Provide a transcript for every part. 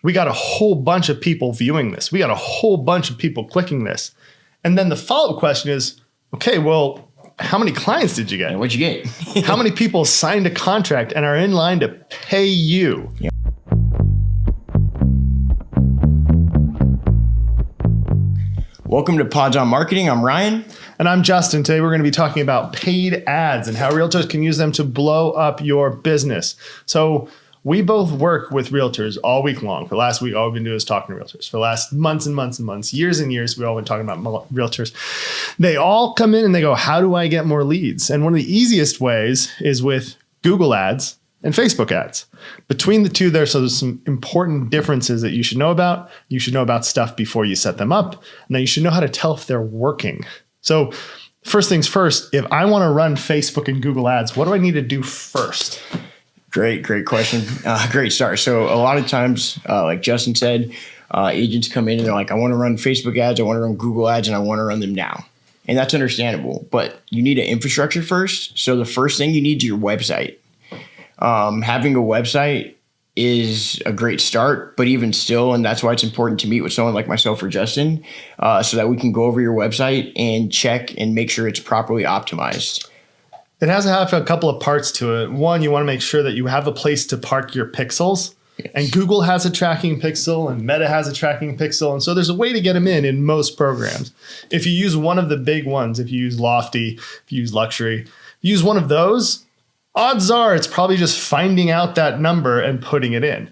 we got a whole bunch of people viewing this. We got a whole bunch of people clicking this. And then the follow-up question is, okay, well, how many clients did you get? And what'd you get? How many people signed a contract and are in line to pay you? Yeah. Welcome to Pods on Marketing. I'm Ryan. And I'm Justin. Today we're going to be talking about paid ads and how realtors can use them to blow up your business. So we both work with realtors all week long. For the last week, all we've been doing is talking to realtors. For the last months and months and months, years and years, we've all been talking about realtors. They all come in and they go, how do I get more leads? And one of the easiest ways is with Google ads and Facebook ads. Between the two, there's some important differences that you should know about. You should know about stuff before you set them up. Now you should know how to tell if they're working. So first things first, if I want to run Facebook and Google ads, what do I need to do first? Great question. Great start. So a lot of times, like Justin said, agents come in and they're like, I want to run Facebook ads, I want to run Google ads, and I want to run them now. And that's understandable, but you need an infrastructure first. So the first thing you need is your website. Having a website is a great start, but even still, and that's why it's important to meet with someone like myself or Justin, so that we can go over your website and check and make sure it's properly optimized. It has to have a couple of parts to it. One, you want to make sure that you have a place to park your pixels. Yes. And Google has a tracking pixel and Meta has a tracking pixel. And so there's a way to get them in most programs. If you use one of the big ones, if you use Lofty, if you use Luxury, if you use one of those, odds are it's probably just finding out that number and putting it in.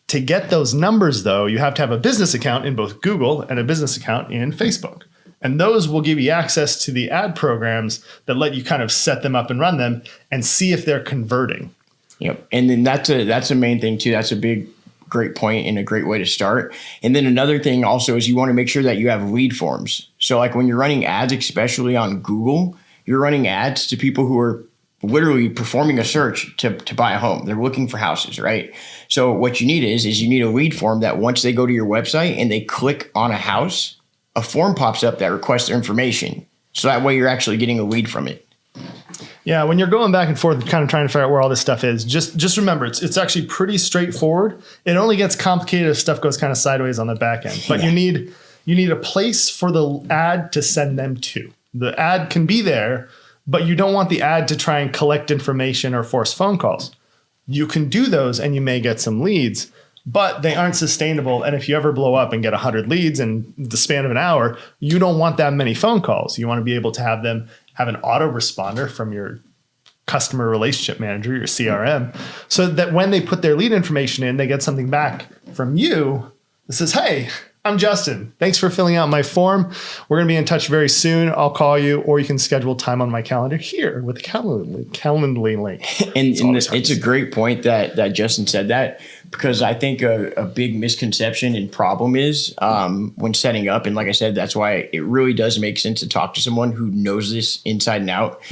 To get those numbers, though, you have to have a business account in both Google and a business account in Facebook. And those will give you access to the ad programs that let you kind of set them up and run them and see if they're converting. Yep. And then that's a main thing too. That's a great point and a great way to start. And then another thing also is you want to make sure that you have lead forms. So like when you're running ads, especially on Google, you're running ads to people who are literally performing a search to buy a home. They're looking for houses, right? So what you need is you need a lead form that once they go to your website and they click on a house, a form pops up that requests their information. So that way you're actually getting a lead from it. Yeah, when you're going back and forth kind of trying to figure out where all this stuff is, just remember, it's actually pretty straightforward. It only gets complicated if stuff goes kind of sideways on the back end. But you need a place for the ad to send them to. The ad can be there, but you don't want the ad to try and collect information or force phone calls. You can do those and you may get some leads, but they aren't sustainable. And if you ever blow up and get 100 leads in the span of an hour, you don't want that many phone calls. You want to be able to have them have an autoresponder from your customer relationship manager, your CRM, so that when they put their lead information in, they get something back from you that says, hey, I'm Justin. Thanks for filling out my form. We're going to be in touch very soon. I'll call you, or you can schedule time on my calendar here with the Calendly link. And it's a great point that Justin said that, because I think a big misconception and problem is when setting up, and like I said, that's why it really does make sense to talk to someone who knows this inside and out,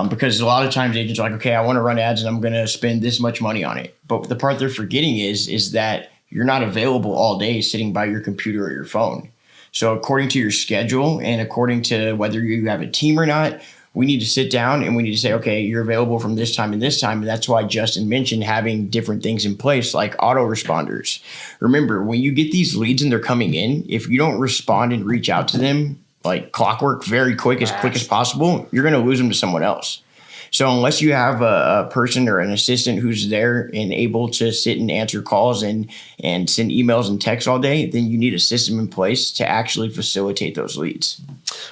because a lot of times agents are like, okay, I want to run ads and I'm going to spend this much money on it. But the part they're forgetting is that you're not available all day sitting by your computer or your phone. So according to your schedule and according to whether you have a team or not, we need to sit down and we need to say, okay, you're available from this time and this time. And that's why Justin mentioned having different things in place like autoresponders. Remember, when you get these leads and they're coming in, if you don't respond and reach out to them like clockwork, very quick as possible, you're going to lose them to someone else. So unless you have a person or an assistant who's there and able to sit and answer calls and send emails and texts all day, then you need a system in place to actually facilitate those leads.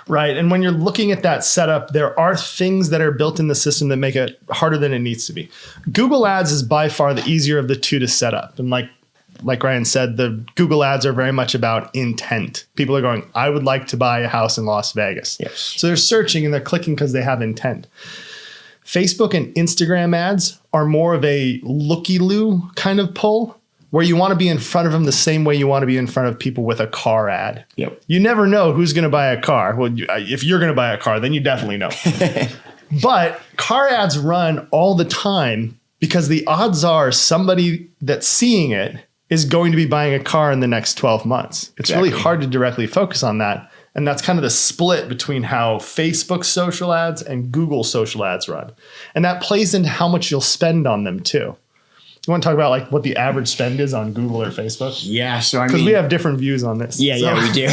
Right. And when you're looking at that setup, there are things that are built in the system that make it harder than it needs to be. Google Ads is by far the easier of the two to set up. And like Ryan said, the Google ads are very much about intent. People are going, I would like to buy a house in Las Vegas. Yes. So they're searching and they're clicking because they have intent. Facebook and Instagram ads are more of a looky-loo kind of pull, where you want to be in front of them the same way you want to be in front of people with a car ad. Yep. You never know who's going to buy a car. Well, if you're going to buy a car, then you definitely know. But car ads run all the time because the odds are somebody that's seeing it is going to be buying a car in the next 12 months. It's really hard to directly focus on that. And that's kind of the split between how Facebook social ads and Google social ads run. And that plays into how much you'll spend on them too. You want to talk about like what the average spend is on Google or Facebook? Yeah. So I mean, because we have different views on this. Yeah, so. yeah, we do.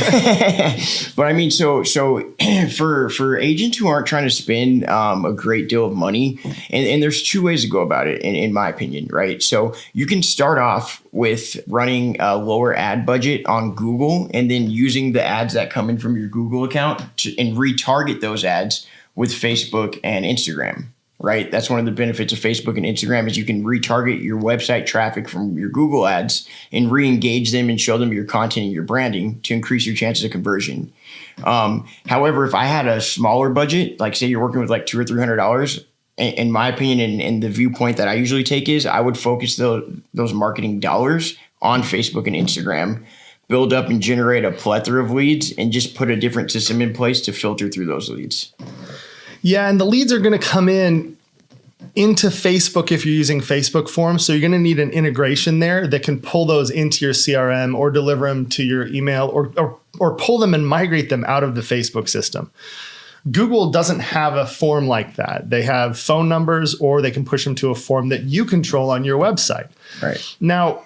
But I mean, so for agents who aren't trying to spend a great deal of money, and there's two ways to go about it, in my opinion, right? So you can start off with running a lower ad budget on Google, and then using the ads that come in from your Google account and retarget those ads with Facebook and Instagram. Right. That's one of the benefits of Facebook and Instagram is you can retarget your website traffic from your Google ads and re-engage them and show them your content and your branding to increase your chances of conversion. However, if I had a smaller budget, like say you're working with like $200 or $300, in my opinion, and the viewpoint that I usually take is I would focus those marketing dollars on Facebook and Instagram, build up and generate a plethora of leads, and just put a different system in place to filter through those leads. Yeah, and the leads are going to come into Facebook if you're using Facebook forms. So you're going to need an integration there that can pull those into your CRM or deliver them to your email or pull them and migrate them out of the Facebook system. Google doesn't have a form like that. They have phone numbers, or they can push them to a form that you control on your website. Right. Now,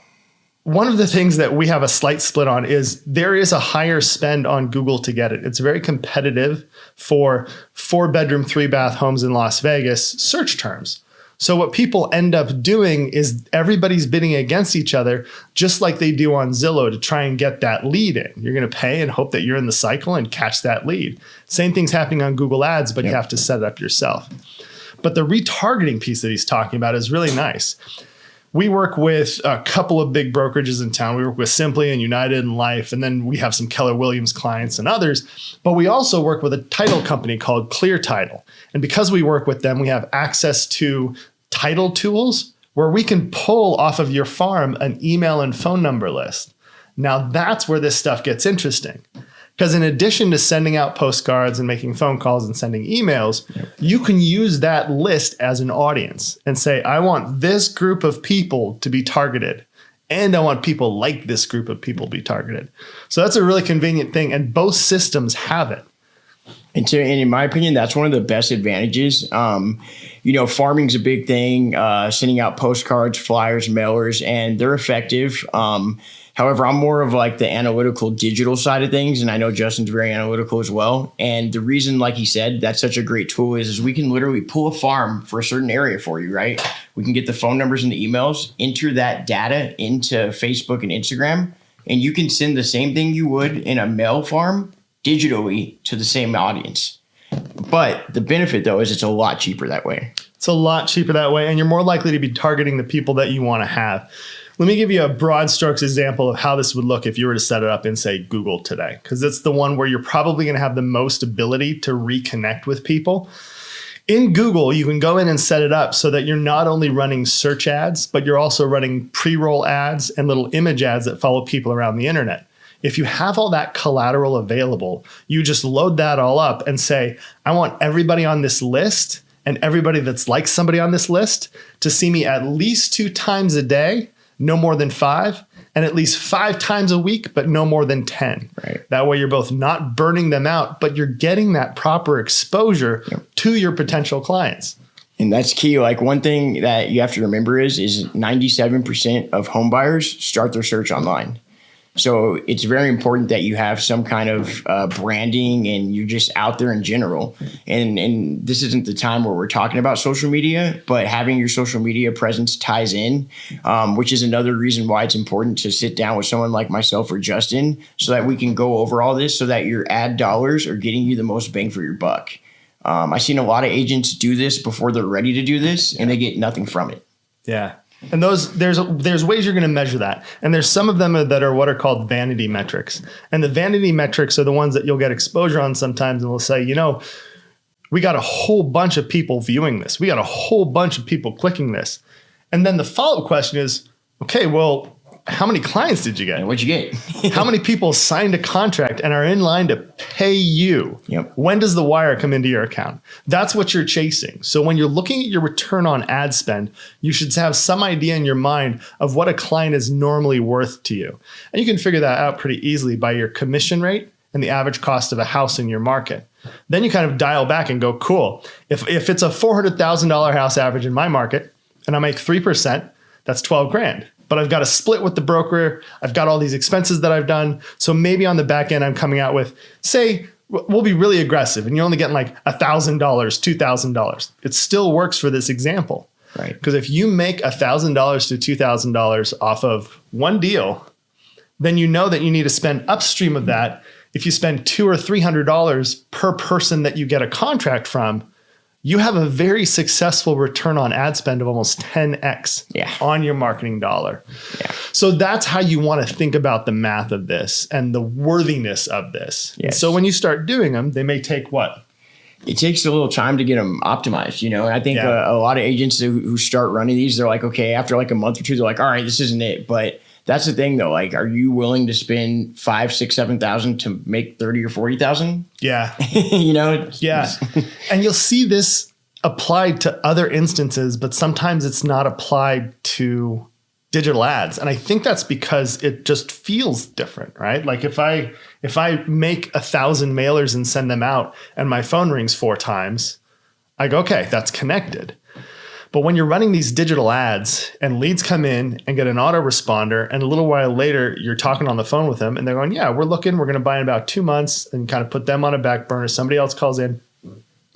one of the things that we have a slight split on is there is a higher spend on Google to get it. It's very competitive for 4-bedroom, 3-bath homes in Las Vegas search terms. So what people end up doing is everybody's bidding against each other, just like they do on Zillow, to try and get that lead in. You're going to pay and hope that you're in the cycle and catch that lead. Same thing's happening on Google Ads, but you have to set it up yourself. But the retargeting piece that he's talking about is really nice. We work with a couple of big brokerages in town. We work with Simply and United and Life, and then we have some Keller Williams clients and others. But we also work with a title company called Clear Title. And because we work with them, we have access to title tools where we can pull off of your farm an email and phone number list. Now that's where this stuff gets interesting. Because in addition to sending out postcards and making phone calls and sending emails, you can use that list as an audience and say, I want this group of people to be targeted, and I want people like this group of people to be targeted. So that's a really convenient thing, and both systems have it. And in my opinion, that's one of the best advantages. Farming's a big thing, sending out postcards, flyers, mailers, and they're effective. However, I'm more of like the analytical digital side of things, and I know Justin's very analytical as well. And the reason, like he said, that's such a great tool is we can literally pull a farm for a certain area for you, right? We can get the phone numbers and the emails, enter that data into Facebook and Instagram, and you can send the same thing you would in a mail farm digitally to the same audience. But the benefit, though, is it's a lot cheaper that way. It's a lot cheaper that way, and you're more likely to be targeting the people that you want to have. Let me give you a broad strokes example of how this would look if you were to set it up in, say, Google today, because it's the one where you're probably going to have the most ability to reconnect with people. In Google, you can go in and set it up so that you're not only running search ads, but you're also running pre-roll ads and little image ads that follow people around the internet. If you have all that collateral available, you just load that all up and say, I want everybody on this list and everybody that's like somebody on this list to see me at least 2 times a day, no more than 5, and at least 5 times a week, but no more than 10. Right. That way you're both not burning them out, but you're getting that proper exposure to your potential clients. And that's key. Like one thing that you have to remember is 97% of home buyers start their search online. So it's very important that you have some kind of branding and you're just out there in general. And this isn't the time where we're talking about social media, but having your social media presence ties in, which is another reason why it's important to sit down with someone like myself or Justin so that we can go over all this so that your ad dollars are getting you the most bang for your buck. I've seen a lot of agents do this before they're ready to do this and they get nothing from it. Yeah. And there's ways you're going to measure that. And there's some of them that are what are called vanity metrics. And the vanity metrics are the ones that you'll get exposure on sometimes. And we'll say, we got a whole bunch of people viewing this. We got a whole bunch of people clicking this. And then the follow-up question is, okay, well, how many clients did you get? What'd you get? How many people signed a contract and are in line to pay you? Yep. When does the wire come into your account? That's what you're chasing. So when you're looking at your return on ad spend, you should have some idea in your mind of what a client is normally worth to you. And you can figure that out pretty easily by your commission rate and the average cost of a house in your market. Then you kind of dial back and go, cool. If it's a $400,000 house average in my market and I make 3%, That's 12 grand. But I've got to split with the broker. I've got all these expenses that I've done. So maybe on the back end, I'm coming out with, say, we'll be really aggressive and you're only getting like $1,000, $2,000. It still works for this example. Right. Because if you make $1,000 to $2,000 off of one deal, then you know that you need to spend upstream of that. If you spend $200 or $300 per person that you get a contract from, you have a very successful return on ad spend of almost 10x on your marketing dollar. Yeah. So that's how you want to think about the math of this and the worthiness of this. Yes. So when you start doing them, they may take what? It takes a little time to get them optimized, you know, and I think a lot of agents who start running these, they're like, okay, after like a month or two, they're like, all right, this isn't it. But that's the thing though. Like, are you willing to spend 5, 6, 7,000 to make 30 or 40,000? Yeah. You know? Yeah. And you'll see this applied to other instances, but sometimes it's not applied to digital ads. And I think that's because it just feels different, right? Like if I make 1,000 mailers and send them out and my phone rings 4 times, I go, okay, that's connected. But when you're running these digital ads and leads come in and get an autoresponder, and a little while later you're talking on the phone with them and they're going, yeah, we're going to buy in about 2 months, and kind of put them on a back burner. Somebody else calls in.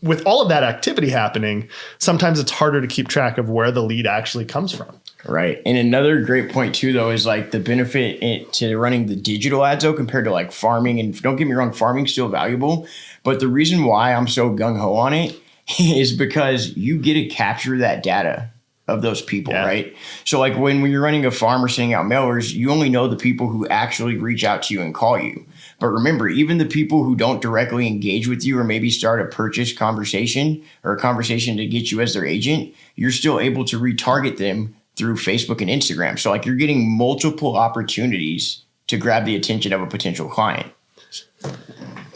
With all of that activity happening, sometimes it's harder to keep track of where the lead actually comes from. Right. And another great point too, though, is like the benefit to running the digital ads though, compared to like farming. And don't get me wrong, farming's still valuable. But the reason why I'm so gung-ho on it is because you get to capture that data of those people, right? So like when you're running a farm or sending out mailers, you only know the people who actually reach out to you and call you. But remember, even the people who don't directly engage with you or maybe start a purchase conversation or a conversation to get you as their agent, you're still able to retarget them through Facebook and Instagram. So like you're getting multiple opportunities to grab the attention of a potential client.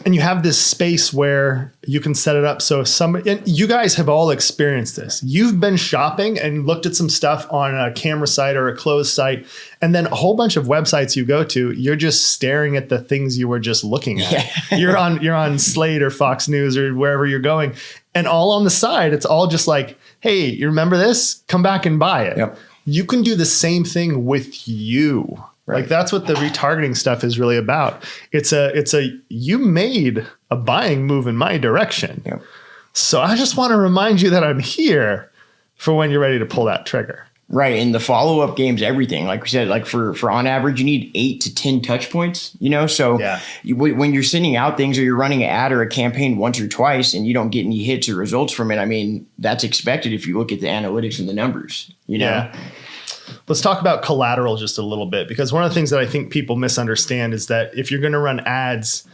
And you have this space where you can set it up. So if somebody, and you guys have all experienced this. You've been shopping and looked at some stuff on a camera site or a closed site, and then a whole bunch of websites you go to, you're just staring at the things you were just looking at. Yeah. You're on Slate or Fox News or wherever you're going. And all on the side, it's all just like, hey, you remember this? Come back and buy it. Yep. You can do the same thing with you. Right. Like that's what the retargeting stuff is really about. It's you made a buying move in my direction. Yep. So I just want to remind you that I'm here for when you're ready to pull that trigger. Right. And the follow-up game's everything. Like we said, like for on average, you need 8 to 10 touch points, you know? So when you're sending out things or you're running an ad or a campaign once or twice and you don't get any hits or results from it, I mean, that's expected if you look at the analytics and the numbers, you know? Yeah. Let's talk about collateral just a little bit, because one of the things that I think people misunderstand is that if you're going to run ads,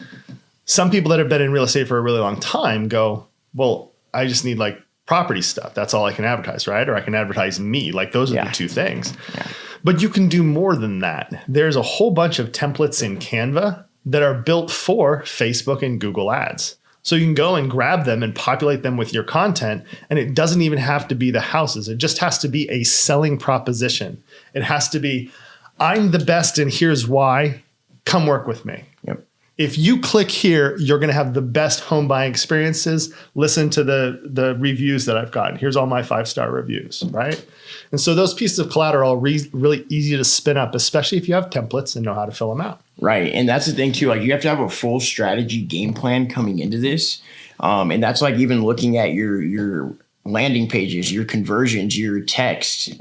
some people that have been in real estate for a really long time go, well, I just need like property stuff. That's all I can advertise, right? Or I can advertise me. Like those are the two things. Yeah. But you can do more than that. There's a whole bunch of templates in Canva that are built for Facebook and Google ads. So you can go and grab them and populate them with your content. And it doesn't even have to be the houses. It just has to be a selling proposition. It has to be, I'm the best and here's why. Come work with me. Yep. If you click here, you're going to have the best home buying experiences. Listen to the reviews that I've gotten. Here's all my 5-star reviews, right? And so those pieces of collateral are really easy to spin up, especially if you have templates and know how to fill them out. Right. And that's the thing too, like you have to have a full strategy game plan coming into this. And that's like even looking at your landing pages, your conversions, your text.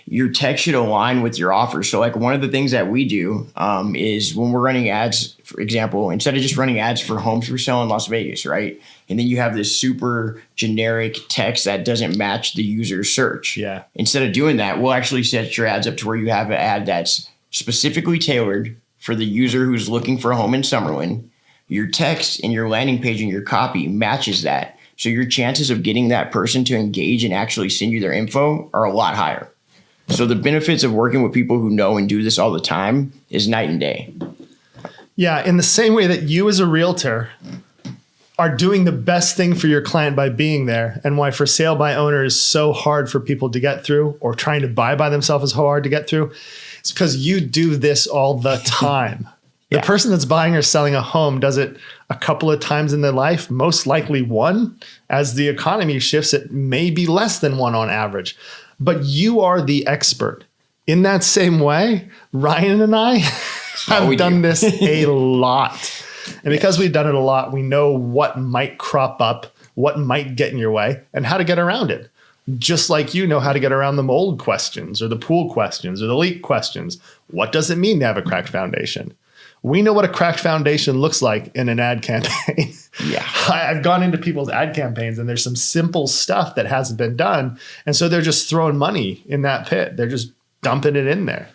Your text should align with your offer. So like one of the things that we do is when we're running ads, for example, instead of just running ads for homes for sale in Las Vegas, right? And then you have this super generic text that doesn't match the user's search. Yeah. Instead of doing that, we'll actually set your ads up to where you have an ad that's specifically tailored for the user who's looking for a home in Summerlin. Your text and your landing page and your copy matches that. So your chances of getting that person to engage and actually send you their info are a lot higher. So the benefits of working with people who know and do this all the time is night and day. Yeah, in the same way that you as a realtor are doing the best thing for your client by being there, and why for sale by owner is so hard for people to get through, or trying to buy by themselves is hard to get through. It's because you do this all the time. The person that's buying or selling a home does it a couple of times in their life, most likely one. As the economy shifts, it may be less than one on average. but you are the expert. In that same way, Ryan and I have done this a lot. And because we've done it a lot, we know what might crop up, what might get in your way, and how to get around it. Just like you know how to get around the mold questions or the pool questions or the leak questions. What does it mean to have a cracked foundation? We know what a cracked foundation looks like in an ad campaign. Yeah. I've gone into people's ad campaigns and there's some simple stuff that hasn't been done. And so they're just throwing money in that pit. They're just dumping it in there.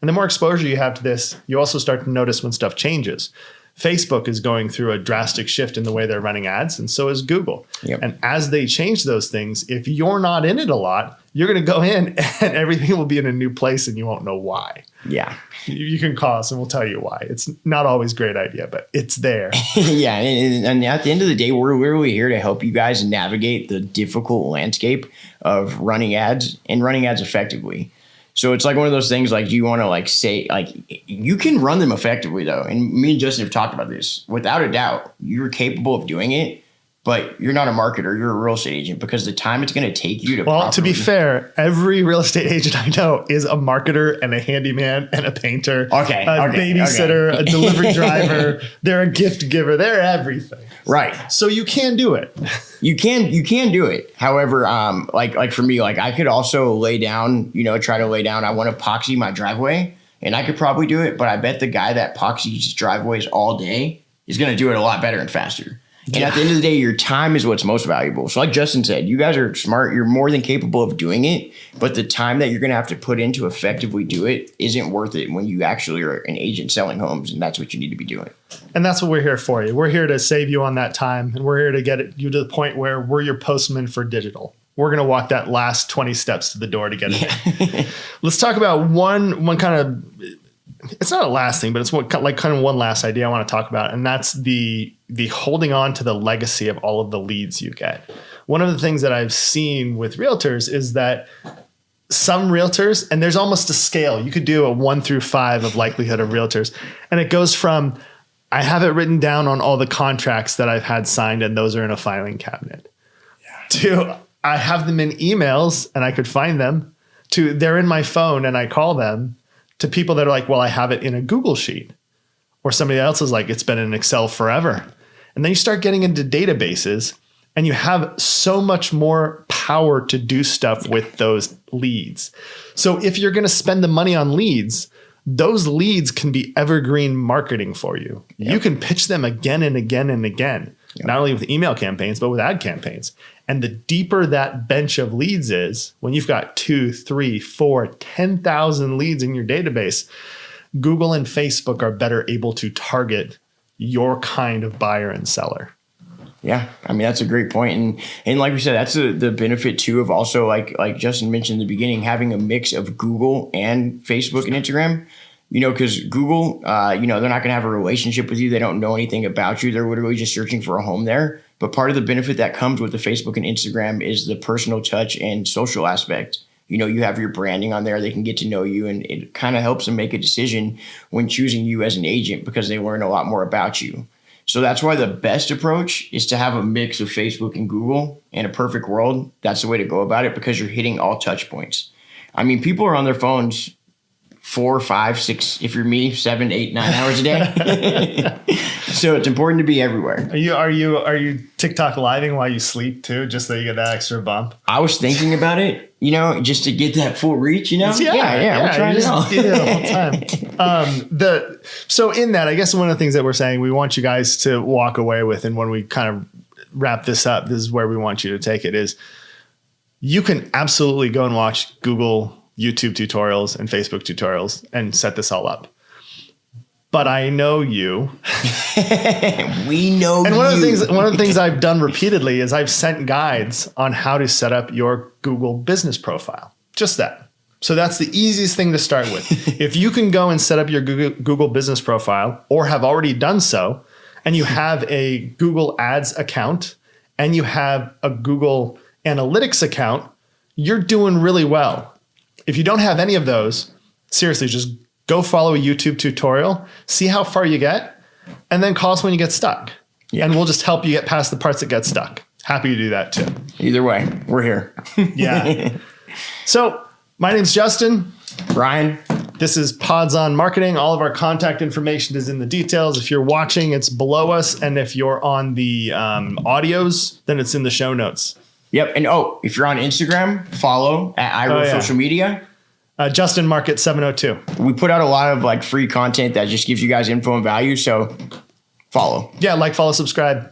And the more exposure you have to this, you also start to notice when stuff changes. Facebook is going through a drastic shift in the way they're running ads, and so is Google. Yep. And as they change those things, if you're not in it a lot, you're going to go in and everything will be in a new place and you won't know why. Yeah. You can call us and we'll tell you why. It's not always a great idea, but it's there. Yeah. And at the end of the day, we're literally here to help you guys navigate the difficult landscape of running ads and running ads effectively. So it's like one of those things, like, do you want to like say, like, you can run them effectively though. And me and Justin have talked about this. Without a doubt, you're capable of doing it, but you're not a marketer. You're a real estate agent, because the time it's going to take you to to be fair, every real estate agent I know is a marketer and a handyman and a painter, a babysitter, a delivery driver. They're a gift giver. They're everything. Right. So you can do it. You can do it. However, like for me, like I could also try to lay down. I want to epoxy my driveway, and I could probably do it, but I bet the guy that epoxies driveways all day is going to do it a lot better and faster. And at the end of the day, your time is what's most valuable. So like Justin said, you guys are smart. You're more than capable of doing it, but the time that you're going to have to put in to effectively do it isn't worth it when you actually are an agent selling homes, and that's what you need to be doing. And that's what we're here for you. We're here to save you on that time, and we're here to get you to the point where we're your postman for digital. We're going to walk that last 20 steps to the door to get it in. Let's talk about one kind of, it's not a last thing, but it's one last idea I want to talk about. And that's the holding on to the legacy of all of the leads you get. One of the things that I've seen with realtors is that some realtors, and there's almost a scale, you could do a 1 through 5 of likelihood of realtors. And it goes from, I have it written down on all the contracts that I've had signed and those are in a filing cabinet, to I have them in emails and I could find them, to they're in my phone and I call them, to people that are like, well, I have it in a Google sheet, or somebody else is like, it's been in Excel forever. And then you start getting into databases and you have so much more power to do stuff with those leads. So if you're going to spend the money on leads, those leads can be evergreen marketing for you. Yep. You can pitch them again and again and again, not only with email campaigns, but with ad campaigns. And the deeper that bench of leads is, when you've got 2, 3, 4, 10,000 leads in your database, Google and Facebook are better able to target your kind of buyer and seller. Yeah, I mean, that's a great point. And like we said, that's the benefit too of also, like Justin mentioned in the beginning, having a mix of Google and Facebook and Instagram. Because Google, they're not going to have a relationship with you. They don't know anything about you. They're literally just searching for a home there. But part of the benefit that comes with the Facebook and Instagram is the personal touch and social aspect. You have your branding on there. They can get to know you, and it kind of helps them make a decision when choosing you as an agent, because they learn a lot more about you. So that's why the best approach is to have a mix of Facebook and Google. In a perfect world, that's the way to go about it, because you're hitting all touch points. I mean, people are on their phones 4, 5, 6, if you're me, 7, 8, 9 hours a day. So it's important to be everywhere. Are you TikTok living while you sleep too, just so you get that extra bump? I was thinking about it, just to get that full reach, Yeah, we're trying it out. Do it all the time. So in that, I guess one of the things that we're saying we want you guys to walk away with, and when we kind of wrap this up, this is where we want you to take it, is you can absolutely go and watch Google, YouTube tutorials and Facebook tutorials and set this all up. But I know you. We know you. And one of the things I've done repeatedly is I've sent guides on how to set up your Google business profile. Just that. So that's the easiest thing to start with. If you can go and set up your Google business profile, or have already done so, and you have a Google Ads account and you have a Google Analytics account, you're doing really well. If you don't have any of those, seriously, just go follow a YouTube tutorial, see how far you get, and then call us when you get stuck. Yeah. And we'll just help you get past the parts that get stuck. Happy to do that too. Either way, we're here. Yeah. So my name's Justin. Ryan. This is Pods on Marketing. All of our contact information is in the details. If you're watching, it's below us. And if you're on the audios, then it's in the show notes. Yep. And if you're on Instagram, follow at iRoll Social Media. Justin Market 702. We put out a lot of like free content that just gives you guys info and value. So follow. Yeah, like, follow, subscribe.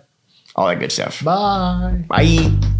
All that good stuff. Bye. Bye.